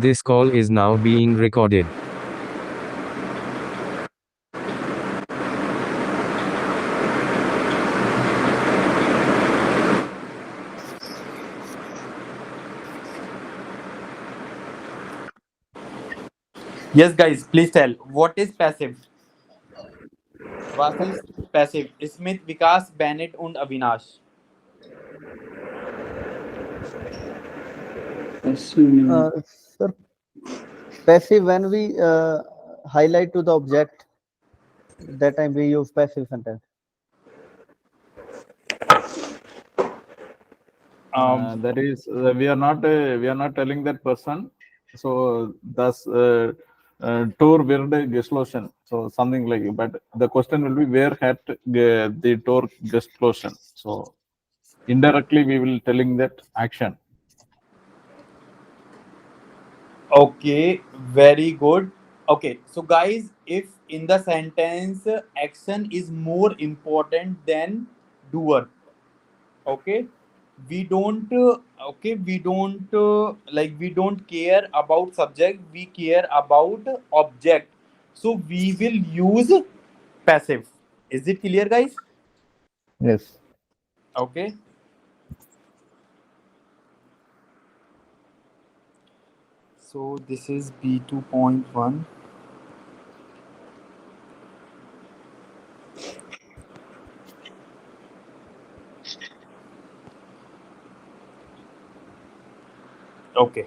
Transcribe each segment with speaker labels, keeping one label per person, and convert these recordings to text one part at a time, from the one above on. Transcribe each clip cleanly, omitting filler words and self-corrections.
Speaker 1: This call is now being recorded.
Speaker 2: Yes, guys, please tell. What is passive? Was ist passive? Smith, Vikas, Bennett und Avinash.
Speaker 3: Sir, passive when we highlight to the object, that time we use passive sentence.
Speaker 4: That is, we are not telling that person. So thus, tour wird geschlossen. So something like. But the question will be where had the tour geschlossen. So indirectly we will telling that action.
Speaker 2: Okay, very good. Okay, so guys, if in the sentence action is more important than doer, okay, we don't care about subject, we care about object. So we will use passive. Is it clear, guys?
Speaker 4: Yes.
Speaker 2: Okay. So this is B2.1. Okay.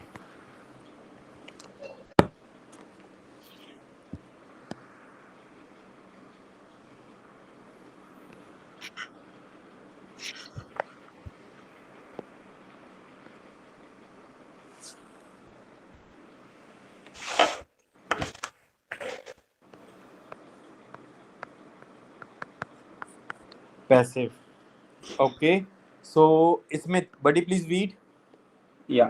Speaker 2: Passive. Okay. So Smith, buddy, please read.
Speaker 5: Ja.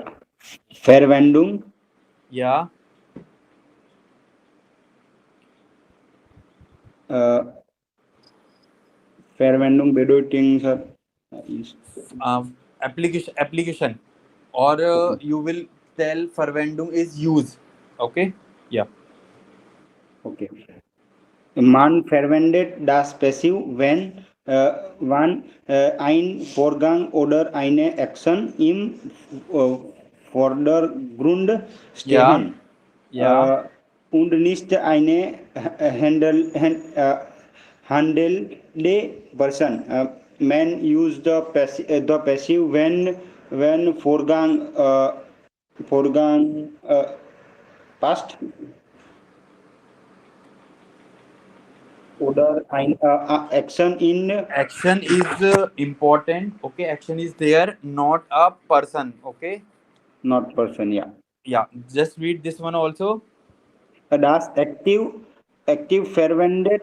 Speaker 5: Verwendung,
Speaker 2: Yeah.
Speaker 5: äh, Verwendung bedeutet, sir, ist,
Speaker 2: Application. Or you will tell Verwendung is use. Okay. Yeah.
Speaker 5: okay. Man verwendet das Passiv, wenn man ein Vorgang oder eine Action im Vordergrund
Speaker 2: Yeah.
Speaker 5: stehen
Speaker 2: Yeah.
Speaker 5: und nicht eine handelnde person. Man use the passive when Vorgang past oder ein Action in
Speaker 2: Action is important. Okay. Action is there, not a person. Okay.
Speaker 5: not person, yeah.
Speaker 2: Yeah. Just read this one also.
Speaker 5: Das aktiv verwendet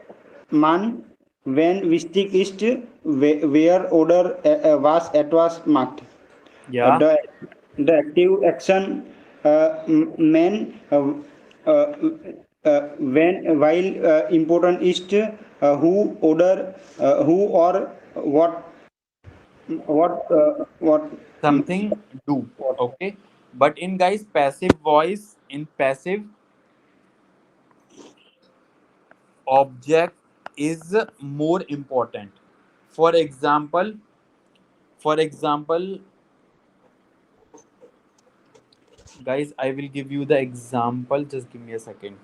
Speaker 5: man, wenn wichtig ist, wer oder was etwas macht.
Speaker 2: Yeah.
Speaker 5: The active action man when while important is who or what
Speaker 2: Something do. Okay. But in guys, passive voice, in passive, object is more important. For example, for example, guys, I will give you the example. Just give me a second.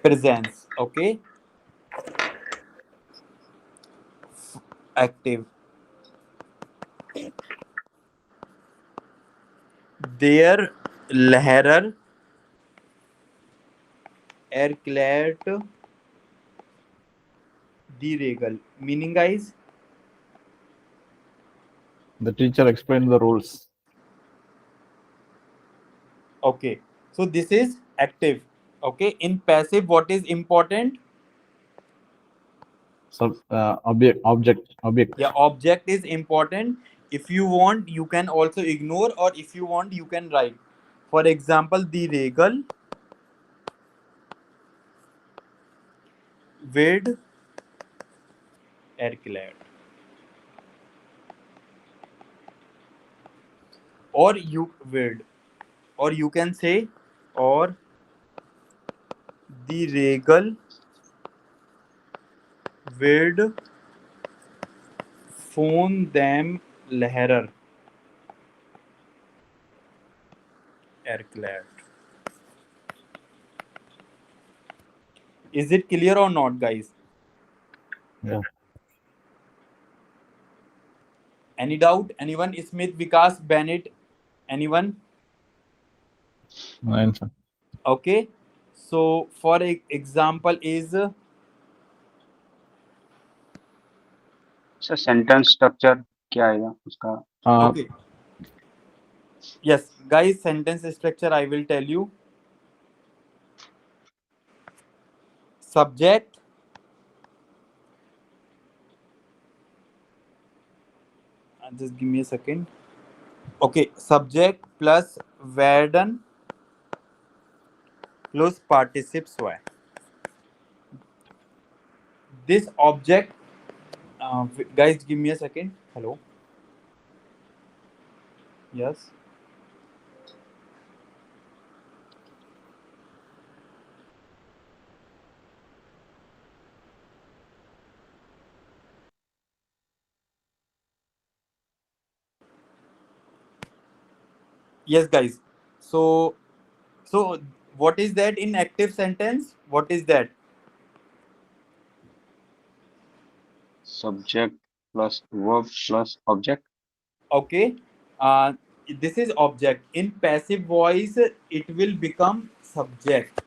Speaker 2: Presence. Okay. Active. There lehrer erklärt die Regel. Meaning, guys,
Speaker 4: The teacher explained the rules.
Speaker 2: okay. So this is active. Okay. In passive, what is important?
Speaker 4: So object.
Speaker 2: Yeah, object is important. If you want, you can also ignore, or if you want, you can write. For example, the Regel wird erklärt. or you will, or you can say, or the regal will phone them Lehrer erklärt. Is it clear or not, guys?
Speaker 4: Yeah.
Speaker 2: Any doubt? Anyone? Smith, Vikas, Bennett? Anyone?
Speaker 4: No answer.
Speaker 2: Okay. So, for example, is
Speaker 6: sir sentence structure क्या आएगा उसका?
Speaker 2: okay. Yes, guys. Sentence structure. I will tell you. Subject. Just give me a second. Okay. Subject plus werden plus participes were. This object. Guys, give me a second. Hello. Yes. Yes, guys. So what is that in active sentence? What is that?
Speaker 6: Subject plus verb plus object.
Speaker 2: Okay. This is object. In passive voice, it will become subject.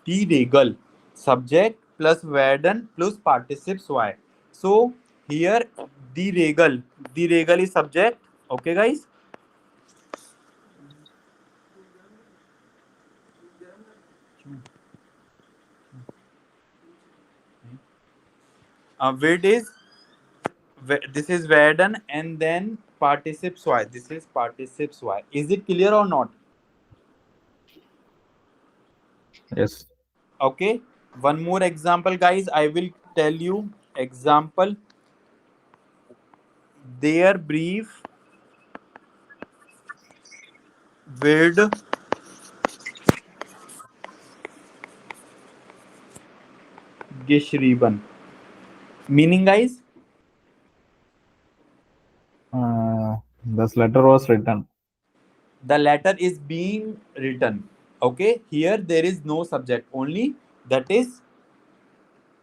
Speaker 2: The regal. Subject plus werden plus participes y. So here the regal. The regal is subject. Okay, guys. Word is this is werden and then participes y. This is participes y. Is it clear or not?
Speaker 4: Yes.
Speaker 2: Okay. One more example, guys. I will tell you example. Their brief wird geschrieben. Meaning, guys,
Speaker 4: This letter was written.
Speaker 2: the letter is being written. Okay. Here there is no subject, only that is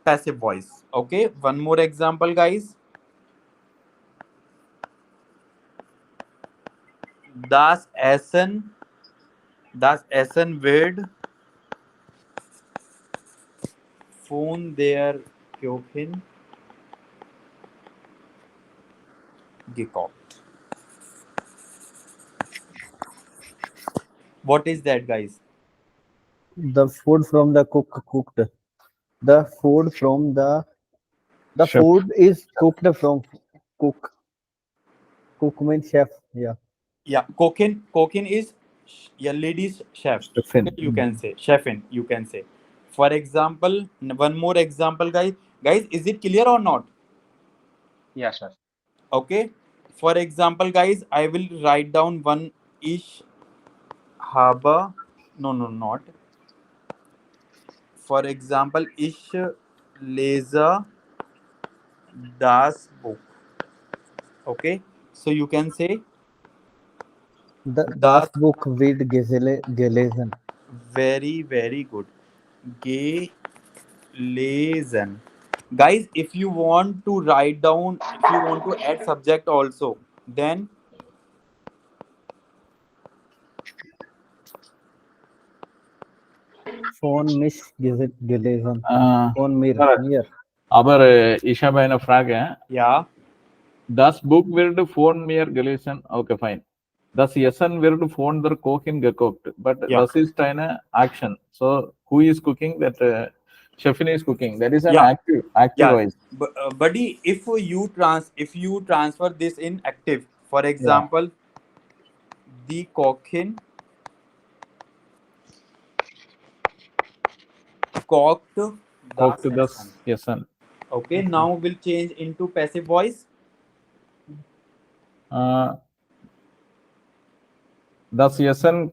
Speaker 2: passive voice. Okay. One more example, guys. Das Essen wird von der Köchin gekocht. What is that, guys?
Speaker 3: The food from the cook cooked. The food from the
Speaker 4: Chef.
Speaker 3: food is cooked from cook. Cook means chef. Yeah.
Speaker 2: Yeah, Kokin is a ladies chef.
Speaker 4: Stephen.
Speaker 2: Okay, you can say chefin. You can say. For example, one more example, guys. Guys, is it clear or not?
Speaker 6: या sir.
Speaker 2: Okay. For example, guys, I will write down one ish habe. No, not. For example, ich lese das Buch. Okay. So you can say
Speaker 3: Das Buch wird gelesen.
Speaker 2: very good. Gelesen. Guys, if you want to write down, if you want to add subject also, then
Speaker 3: Von mich gelesen. Von mir.
Speaker 4: correct.
Speaker 3: Mir.
Speaker 4: Aber ich habe eine Frage.
Speaker 2: yeah.
Speaker 4: Das Buch wird von mir gelesen. Okay, fine. Das Essen wird von der Köchin gekocht. But
Speaker 2: Yeah.
Speaker 4: das ist eine Action. So who is cooking? That chefin is cooking. That is an
Speaker 2: Yeah.
Speaker 4: active
Speaker 2: Yeah.
Speaker 4: voice.
Speaker 2: Buddy, if you transfer this in active, for example, the Köchin cooked
Speaker 4: Cooked
Speaker 2: das
Speaker 4: das
Speaker 2: Essen.
Speaker 4: Essen.
Speaker 2: Okay, now we'll change into passive voice.
Speaker 4: Das Essen,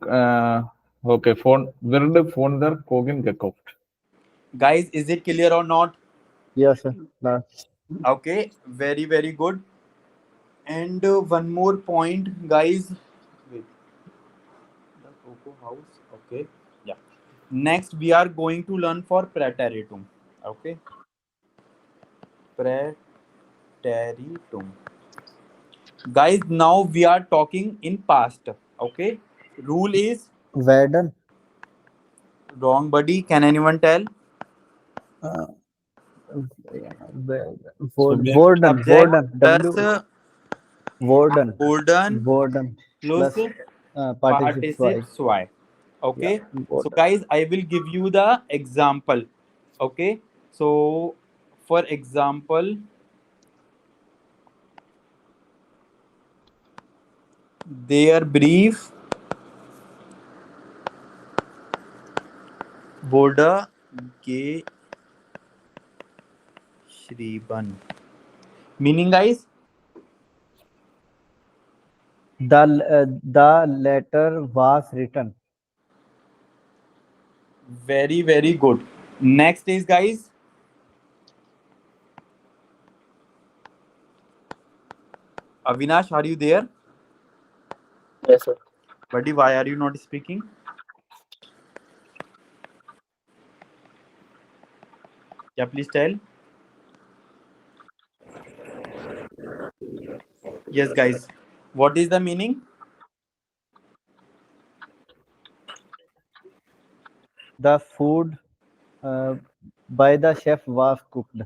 Speaker 4: okay, wird von der Kogin gekauft.
Speaker 2: Guys, is it clear or not?
Speaker 3: Yes, sir. Last.
Speaker 2: Okay, very, very good. And one more point, guys. Wait. The Cocoa House. Okay. Yeah. Next, we are going to learn for Praetorium. Okay. Praetorium. Guys, now we are talking in past. Okay. Rule is
Speaker 3: Werden.
Speaker 2: wrong, buddy. Can anyone tell?
Speaker 3: Uh,
Speaker 4: Subject.
Speaker 3: Warden.
Speaker 2: Subject
Speaker 3: Warden.
Speaker 2: plus
Speaker 3: Warden.
Speaker 2: Warden
Speaker 3: Warden.
Speaker 2: plus
Speaker 3: Plus participle
Speaker 2: participes y. Okay.
Speaker 3: Yeah.
Speaker 2: So
Speaker 3: Warden.
Speaker 2: guys, I will give you the example. Okay. So for example, their brief wurde geschrieben. Meaning, guys,
Speaker 3: The letter was written.
Speaker 2: very, very good. Next is, guys, Avinash, are you there?
Speaker 3: Yes, sir.
Speaker 2: Buddy, why are you not speaking? Yeah, please tell. Yes, guys. What is the meaning?
Speaker 3: The food by the chef was cooked.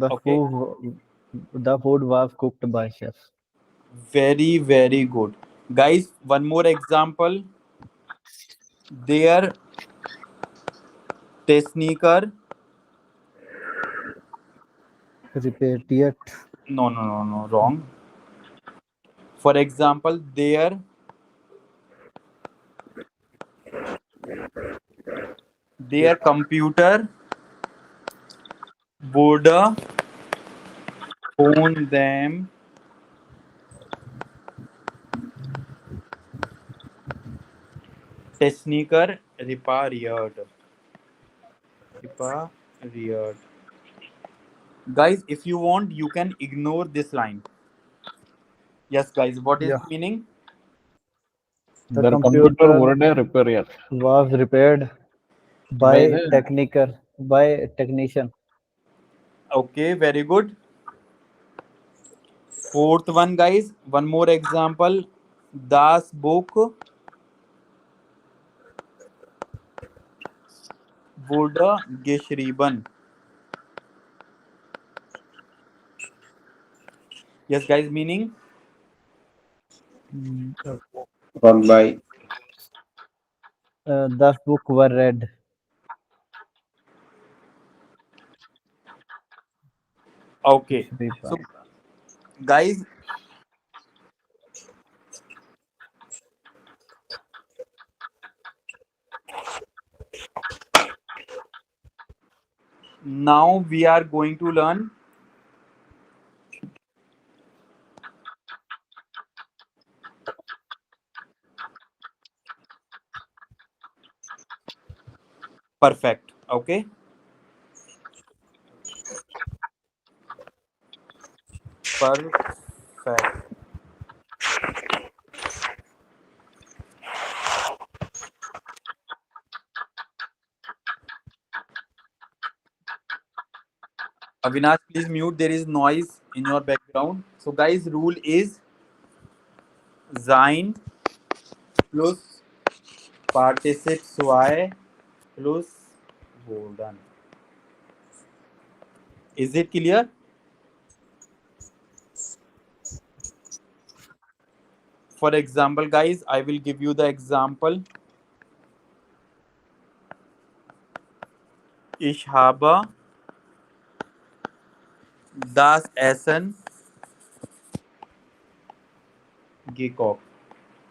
Speaker 2: Okay.
Speaker 3: The food was cooked by chef.
Speaker 2: Very, very good. Guys, one more example. Their Techniker.
Speaker 3: Repeat it.
Speaker 2: No, wrong. For example, their computer would phone them Techniker repaired. Guys, if you want, you can ignore this line. Yes, guys. What is
Speaker 3: Yeah.
Speaker 2: the meaning?
Speaker 3: The
Speaker 4: Their computer wurde repaired.
Speaker 3: was repaired
Speaker 4: By the-
Speaker 3: by technician.
Speaker 2: Okay, very good. Fourth one, guys. One more example. Das Buch wurde geschrieben. Yes, guys. Meaning?
Speaker 5: Wrong by.
Speaker 3: The book were read.
Speaker 2: Okay. So, guys, now we are going to learn perfect. Okay. Perfect. Avinash, please mute. There is noise in your background. So, guys, rule is sein plus participes y plus golden. Is it clear? For example, guys, I will give you the example. Ich habe das Essen gekocht.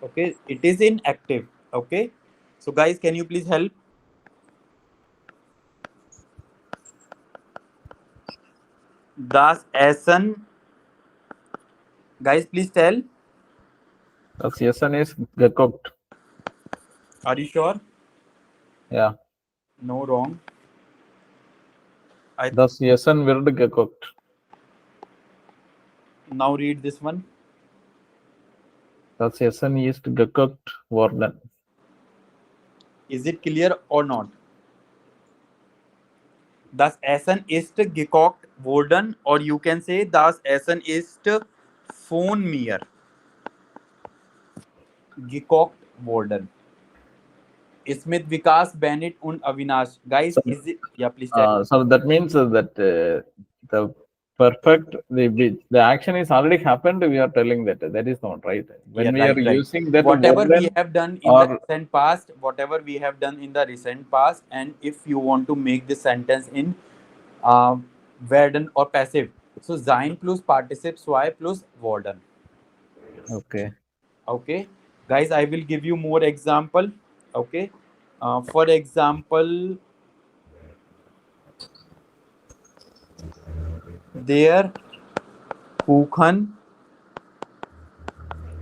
Speaker 2: Okay, it is in active. Okay, so guys, can you please help? Das Essen. Guys, please tell.
Speaker 4: Das Essen is gekocht.
Speaker 2: Are you sure?
Speaker 4: Yeah.
Speaker 2: No, wrong.
Speaker 4: Das Essen wird gekocht.
Speaker 2: Now read this one.
Speaker 4: Das Essen ist gekocht worden.
Speaker 2: Is it clear or not? Das Essen ist gekocht worden, or you can say das Essen ist von mir gekocht worden. Smith, Vikas, Bennett und Avinash. Guys,
Speaker 4: So-
Speaker 2: is it? Yeah, please tell.
Speaker 4: So that means that the perfect the action is already happened. We are telling that is not right. When
Speaker 2: Yeah,
Speaker 4: we
Speaker 2: right,
Speaker 4: are
Speaker 2: right.
Speaker 4: using that
Speaker 2: Whatever we
Speaker 4: worden
Speaker 2: have done in the
Speaker 4: or
Speaker 2: recent past, whatever we have done in the recent past, and if you want to make this sentence in werden or passive, so sein plus participe zwei plus worden.
Speaker 4: okay.
Speaker 2: Okay, guys, I will give you more example. Okay, for example, their Kuchen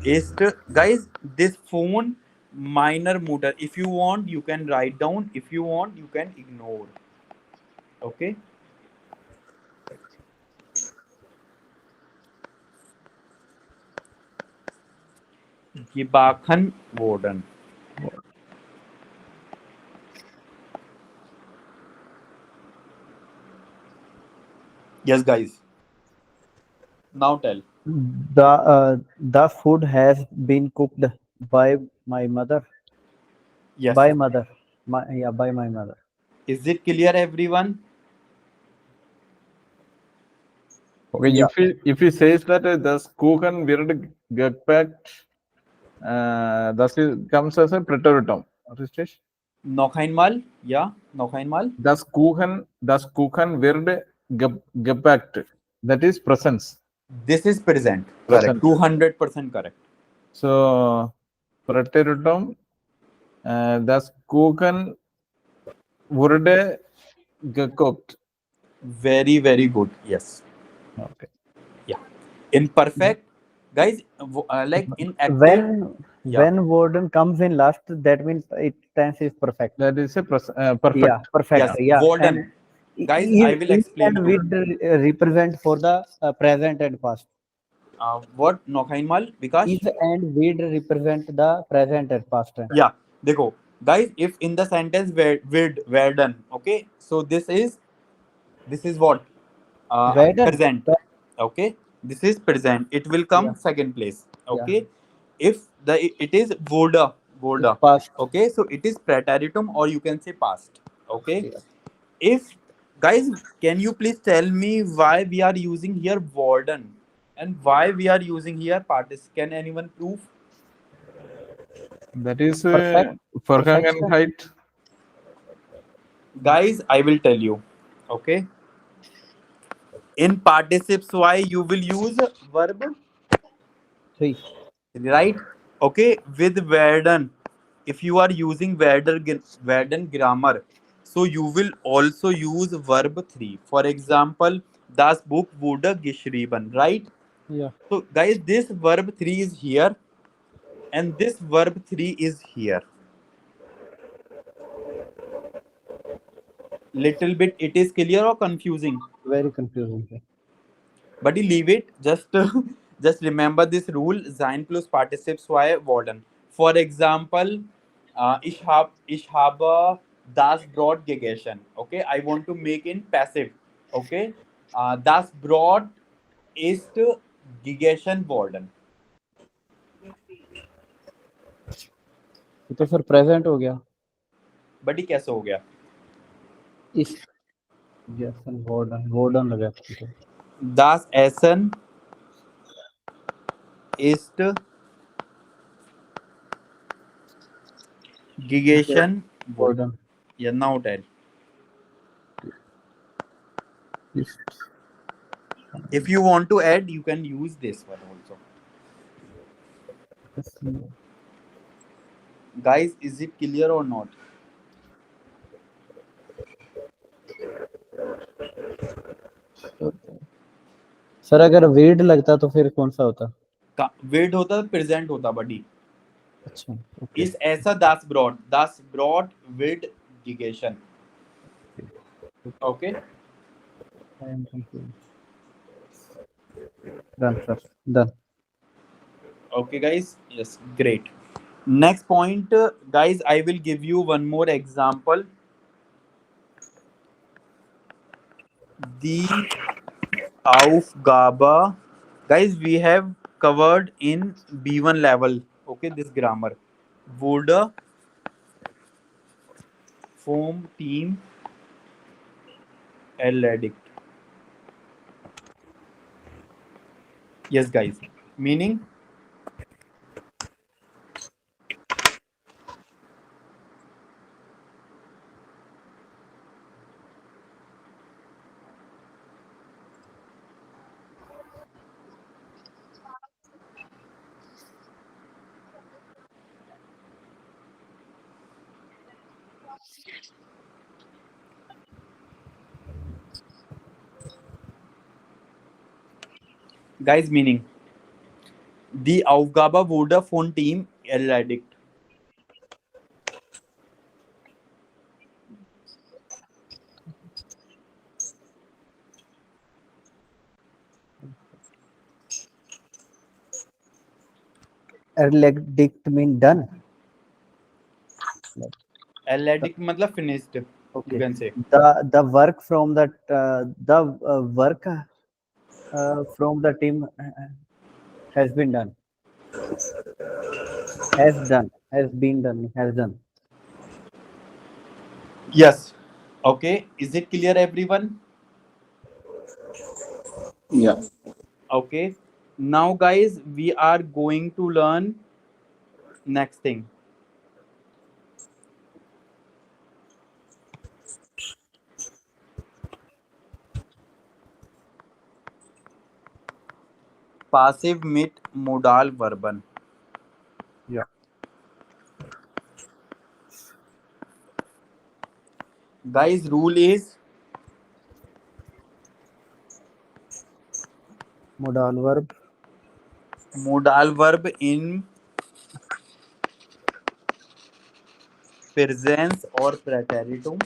Speaker 2: ist, guys, this phone minor motor. If you want, you can write down. If you want, you can ignore. Okay. Gebacken worden. Yes, guys. Now tell.
Speaker 3: The food has been cooked by my mother.
Speaker 2: Yes.
Speaker 3: By mother. By my mother.
Speaker 2: Is it clear, everyone?
Speaker 4: Okay,
Speaker 3: Yeah.
Speaker 4: if he says that das Kuchen wird gekocht, das comes as a preteritum. Ristesh?
Speaker 2: Noch einmal. Ja, noch einmal.
Speaker 4: Das Kuchen wird gekocht. That is presence.
Speaker 2: This is present.
Speaker 4: Present.
Speaker 2: Correct. 200% correct.
Speaker 4: So preteritum, das Kuchen wurde gekocht.
Speaker 2: Very, very good. Yes.
Speaker 4: Okay.
Speaker 2: In perfect, guys, like in active.
Speaker 3: When worden comes in last, that means it tense is perfect.
Speaker 4: That is a perfect.
Speaker 3: Yeah, perfect.
Speaker 2: Yes,
Speaker 3: Yeah.
Speaker 2: worden.
Speaker 3: And
Speaker 2: Guys,
Speaker 3: is-
Speaker 2: I will explain
Speaker 3: and
Speaker 2: you.
Speaker 3: with represent for the present and past.
Speaker 2: What? Noch einmal, Vikas?
Speaker 3: Is and with represent the present and past tense.
Speaker 2: Yeah, देखो, guys, if in the sentence were done, okay, so this is what?
Speaker 3: Were done.
Speaker 2: Present. Okay, this is present. It will come
Speaker 3: Yeah.
Speaker 2: second place.
Speaker 3: Yeah.
Speaker 2: Okay, if it is voda,
Speaker 3: It's past.
Speaker 2: okay, so it is preteritum, or you can say past. Okay,
Speaker 3: Yeah.
Speaker 2: if, guys, can you please tell me why we are using here warden and why we are using here participant? Can anyone prove?
Speaker 4: That is
Speaker 3: Perfect.
Speaker 4: Vergangenheit.
Speaker 2: Guys, I will tell you. Okay, in participes why you will use verb,
Speaker 3: 3.
Speaker 2: right? Okay, with werden, if you are using werden grammar, so you will also use verb 3. For example, das Buch wurde geschrieben, right?
Speaker 3: Yeah.
Speaker 2: So guys, this verb 3 is here and this verb 3 is here. Little bit it is clear or confusing?
Speaker 3: Very confusing.
Speaker 2: But you leave it, just remember this rule, sein plus participes zwei worden. For example, ich habe das Brot gegessen. Okay, I want to make in passive. Okay, das Brot ist gegessen worden.
Speaker 3: तो फिर present हो गया.
Speaker 2: But ये कैसे हो गया?
Speaker 3: इस warden लगा.
Speaker 2: Das Essen ist gegessen worden.
Speaker 3: Warden.
Speaker 2: Yeah, now tell. If you want to add, you can use this one also. Guys, is it clear or not?
Speaker 3: Sir अगर वेड लगता तो फिर कौन सा होता?
Speaker 2: विड होता प्रेजेंट होता बडी.
Speaker 3: अच्छा, okay.
Speaker 2: Is ऐसा das brought with negation. Okay.
Speaker 3: I am confused. Done, sir. Done.
Speaker 2: Okay, guys. Yes, great. Next point, guys. I will give you one more example. The Aufgabe, guys. We have covered in B1 level. Okay, this grammar. Wurde vom Team erledigt. Yes, guys. Meaning. Guys, meaning. Die Aufgabe wurde vom Team erledigt.
Speaker 3: Erledigt mean done.
Speaker 2: Erledigt मतलब finished.
Speaker 3: Okay.
Speaker 2: You can say.
Speaker 3: The work from that work from the team has been done. Has done. Has been done. Has done.
Speaker 2: Yes. Okay. Is it clear, everyone?
Speaker 5: Yeah.
Speaker 2: Okay. Now, guys, we are going to learn next thing. Passive mit modal verben.
Speaker 3: Yeah.
Speaker 2: Guys, rule is
Speaker 3: Modal verb.
Speaker 2: modal verb in presence or preteritum.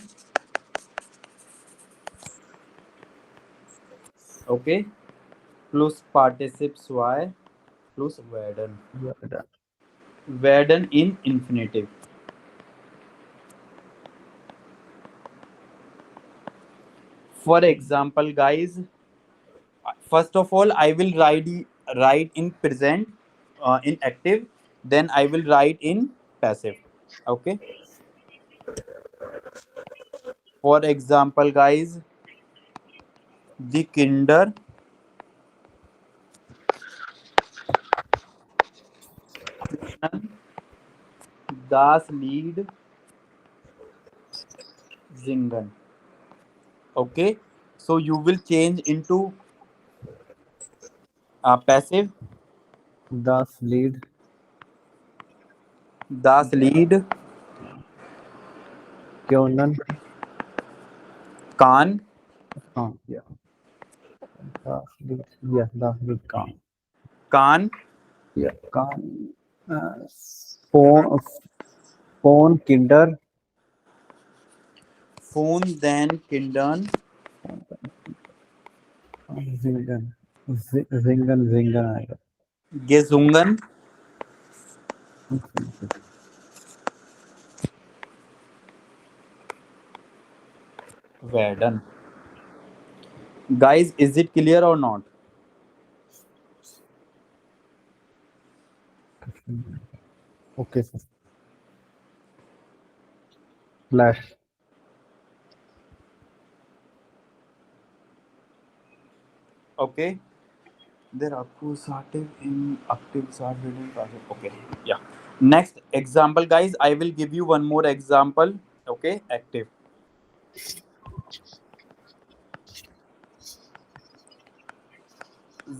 Speaker 2: Okay. Plus participe y plus werden.
Speaker 3: Yeah, done.
Speaker 2: Werden in infinitive. For example, guys, first of all, I will write in present, in active. Then I will write in passive. Okay. For example, guys, the Kinder das Lied singen. Okay. So you will change into passive.
Speaker 3: Das Lied.
Speaker 2: Das Lied
Speaker 3: Können.
Speaker 2: kann.
Speaker 3: Yeah. Das Lied. Yeah, das Lied can.
Speaker 2: Kann.
Speaker 3: Yeah, can. Phone Kinder.
Speaker 2: Phone then Kindern
Speaker 3: Zingen. Zingen आएगा.
Speaker 2: gesungen. Werden. Guys, is it clear or not?
Speaker 3: Okay, sir. Flash.
Speaker 2: Okay. There are accusative in active subordinate passive. Okay. Yeah. Next example, guys. I will give you one more example. Okay. Active.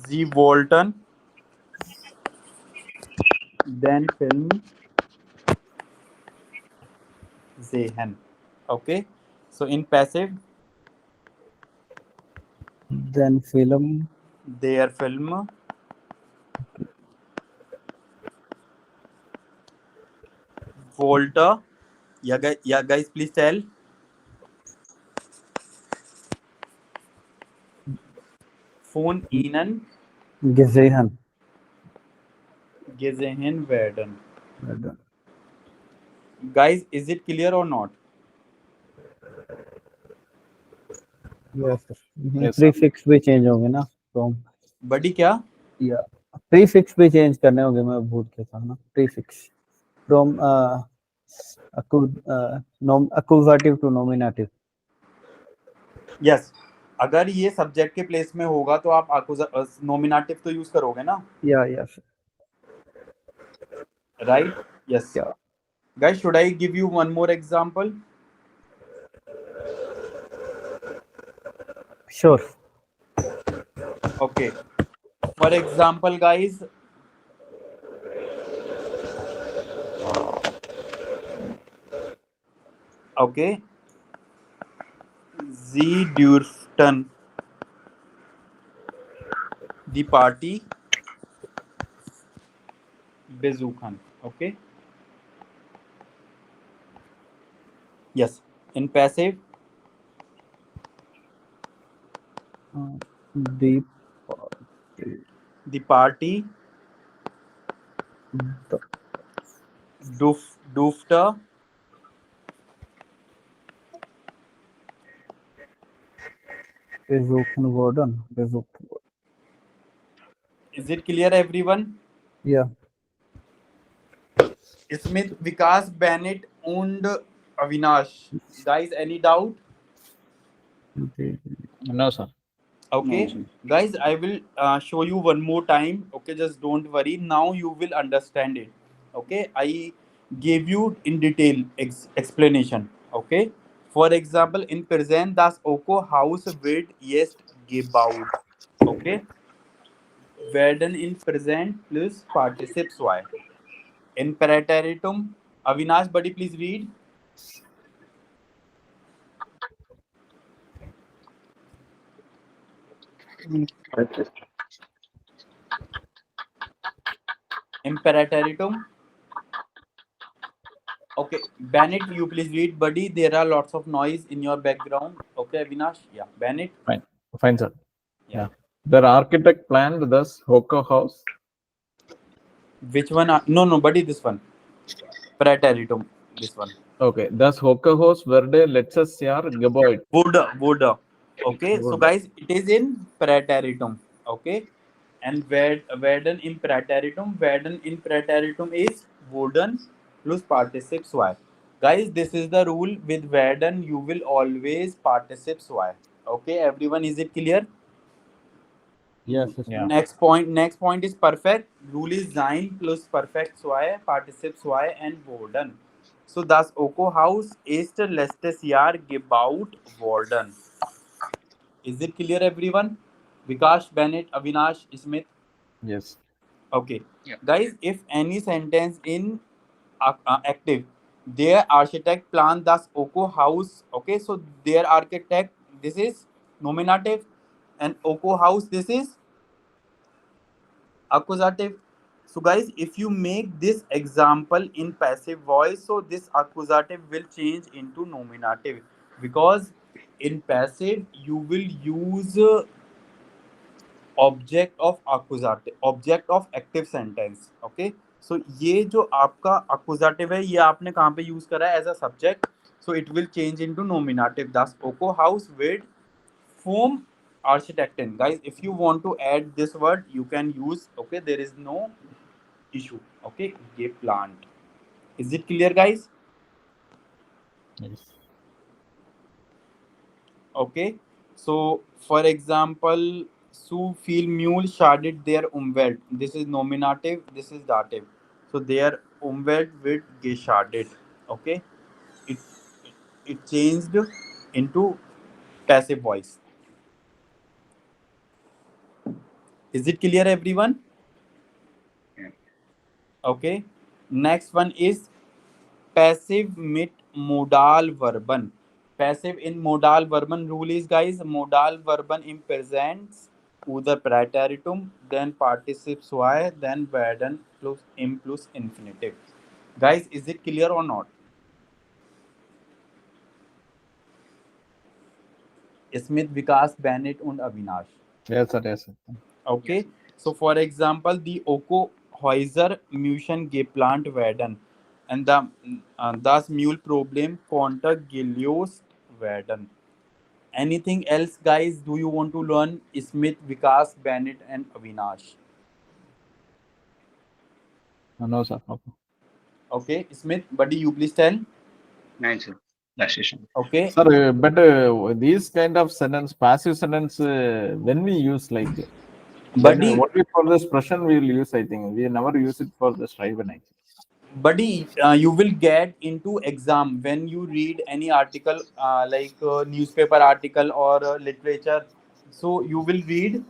Speaker 2: Sie wollten den Film sehen. Okay. So in passive,
Speaker 3: Then film.
Speaker 2: their film Folter. Yeah, guys, please tell. Von Ihnen
Speaker 3: Gesehen.
Speaker 2: gesehen werden.
Speaker 3: Well
Speaker 2: Guys, is it clear or not?
Speaker 3: Yes, sir.
Speaker 4: Yes, sir.
Speaker 3: Prefix भी change होंगे ना from
Speaker 2: बड़ी क्या?
Speaker 3: या prefix भी change करने होंगे, मैं भूल के था ना. Prefix from accusative to nominative.
Speaker 2: Yes. अगर ये सब्जेक्ट के प्लेस में होगा तो आप नॉमिनेटिव तो यूज करोगे ना,
Speaker 3: या yes
Speaker 2: right? Yes.
Speaker 3: Yeah.
Speaker 2: Guys, should I give you one more example?
Speaker 3: Sure.
Speaker 2: Okay. For example, guys, okay, Sie dürften die Party besuchen. Okay. Yes. In passive,
Speaker 3: the
Speaker 2: the party durfte
Speaker 3: besuchen worden.
Speaker 2: Is it clear, everyone?
Speaker 3: Yeah.
Speaker 2: Smith, Vikas, Bennett, and Avinash. Guys, any doubt?
Speaker 4: No, sir.
Speaker 2: Okay.
Speaker 6: No.
Speaker 2: Guys, I will show you one more time. Okay, just don't worry. Now you will understand it. Okay, I gave you in detail explanation. Okay. For example, in present, das Oko Haus wird jetzt gebaut. Okay. Werden in present plus participe zwei. In Präteritum, Avinash, buddy, please read. Imperatorium. Okay, Bennett, you please read, buddy. There are lots of noise in your background. Okay, Avinash. Yeah, Bennett.
Speaker 4: Fine, sir.
Speaker 2: Yeah.
Speaker 4: The architect planned thus Hoka House.
Speaker 2: Which one? No, buddy, this one. Präteritum. This one.
Speaker 4: Okay, thus Hoka House Verde letztes Jahr gebaut.
Speaker 2: Wurde. Okay, so
Speaker 4: Wurde.
Speaker 2: guys, it is in Präteritum. Okay, and werden in Präteritum. Werden in Präteritum is wurden plus participe zwei. Guys, this is the rule with werden. You will always participe zwei. Okay, everyone, is it clear?
Speaker 3: Yes.
Speaker 4: Yeah.
Speaker 2: Next point is perfect. Rule is sein plus perfect zwei, participe zwei and worden. So das Oko Haus ist letztes Jahr gebaut worden. Is it clear, everyone? Vikas, Bennett, Avinash, Smith.
Speaker 4: Yes.
Speaker 2: Okay.
Speaker 6: Yeah.
Speaker 2: Guys, if any sentence in active, their architect planned das Oko House. Okay, so their architect, this is nominative, and Oko House, this is accusative. So guys, if you make this example in passive voice, so this accusative will change into nominative, because in passive you will use object of accusative, object of active sentence. Okay, so ये जो आपका accusative है, ये आपने कहाँ पे use करा है as a subject, so it will change into nominative. Thus Oko House with form architecten. Guys, if you want to add this word, you can use. Okay, there is no issue. Okay, ये plant. Is it clear, guys?
Speaker 4: Yes.
Speaker 2: Okay, so for example, so viel Müll schadet der Umwelt. This is nominative, this is dative. So their Umwelt wird geschadet. Okay, it it changed into passive voice. Is it clear, everyone?
Speaker 6: Yeah.
Speaker 2: Okay, next one is passive mit modal verben. Passive in modal verben rule is, guys, modal verben in presents either praeteritum, then participe zwei, then werden plus im plus infinitive. Guys, is it clear or not? Smith, Vikas, Bennett, and Avinash.
Speaker 4: Yes, sir. Yes, sir.
Speaker 2: Okay. So, for example, the Okohäuser Musen geplant werden and the das Müllproblem konnte gelöst werden. Anything else, guys? Do you want to learn Smith, Vikas, Bennett, and Avinash?
Speaker 4: No, sir. Okay.
Speaker 2: Okay, Smith, buddy, you please tell.
Speaker 6: Nine, sir. Last station.
Speaker 2: Okay,
Speaker 4: Sir, but these kind of sentence, passive sentence, when we use like,
Speaker 2: buddy,
Speaker 4: only for the expression we will use, I think. We never use it for the schreiben, I think.
Speaker 2: buddy, you will get into exam when you read any article, like newspaper article or literature. So you will read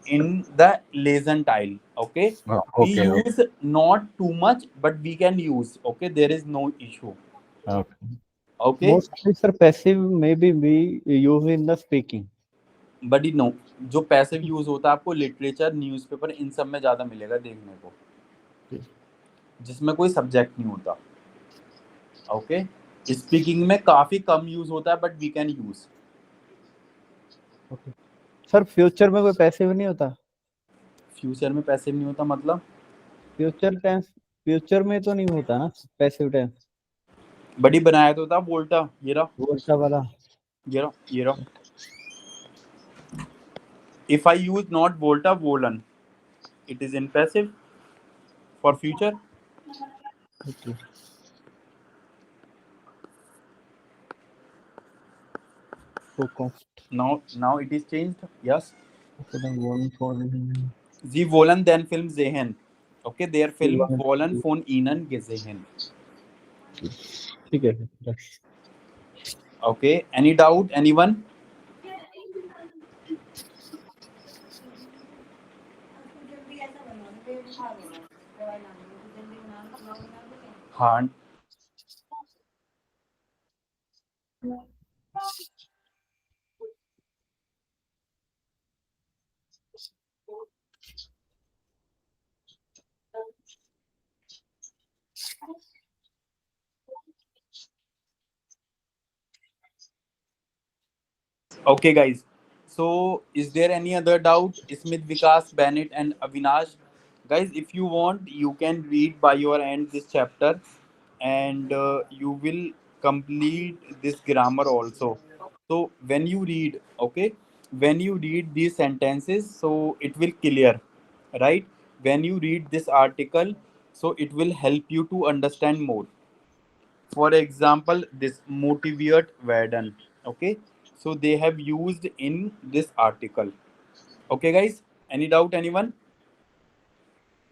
Speaker 2: in the lesson tile. Okay,
Speaker 4: Oh,
Speaker 2: we
Speaker 4: okay, okay.
Speaker 2: use not too much, but we can use. Okay, there is no issue.
Speaker 4: Okay.
Speaker 2: Okay,
Speaker 3: Mostly, sir, passive maybe we use in the speaking.
Speaker 2: बडी नो जो passive use होता है आपको literature newspaper इन सब में ज्यादा मिलेगा देखने को, जिसमें कोई सब्जेक्ट नहीं होता. ओके, स्पीकिंग में काफी कम यूज होता है but we can use.
Speaker 3: Sir future में कोई पैसिव नहीं होता.
Speaker 2: फ्यूचर में पैसिव नहीं होता मतलब
Speaker 3: फ्यूचर टेंस, फ्यूचर में तो नहीं होता ना पैसिव टेंस.
Speaker 2: बड़ी बनाया तो था वोल्टा, ये रहा,
Speaker 3: वोल्टा वाला.
Speaker 2: ये रहा, ये रहा. If I use not volta, volan, it is in passive for future.
Speaker 3: Okay. So const.
Speaker 2: Now it is changed. Yes.
Speaker 3: Okay, then one for
Speaker 2: Sie wollen den Film sehen. Okay, their film
Speaker 3: wollen-
Speaker 2: wollen von Ihnen gesehen.
Speaker 3: ठीक है.
Speaker 2: Okay, any doubt? Anyone? हाँ. Okay, guys. So, is there any other doubt? Smith, Vikas, Bennett, and Avinash. Guys, if you want, you can read by your end this chapter, and you will complete this grammar also. So, when you read, okay, when you read these sentences, so it will clear, right? When you read this article, so it will help you to understand more. For example, this motiviert werden. Okay, so they have used in this article. Okay, guys, any doubt? Anyone?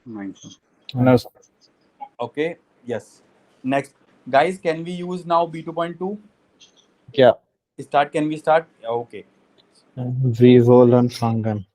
Speaker 6: Nine, sir.
Speaker 4: No, sir.
Speaker 2: Okay, yes. Next, guys, can we use now B2.2?
Speaker 3: क्या?
Speaker 2: Start. Can we start? Okay.
Speaker 3: We wollen fangen.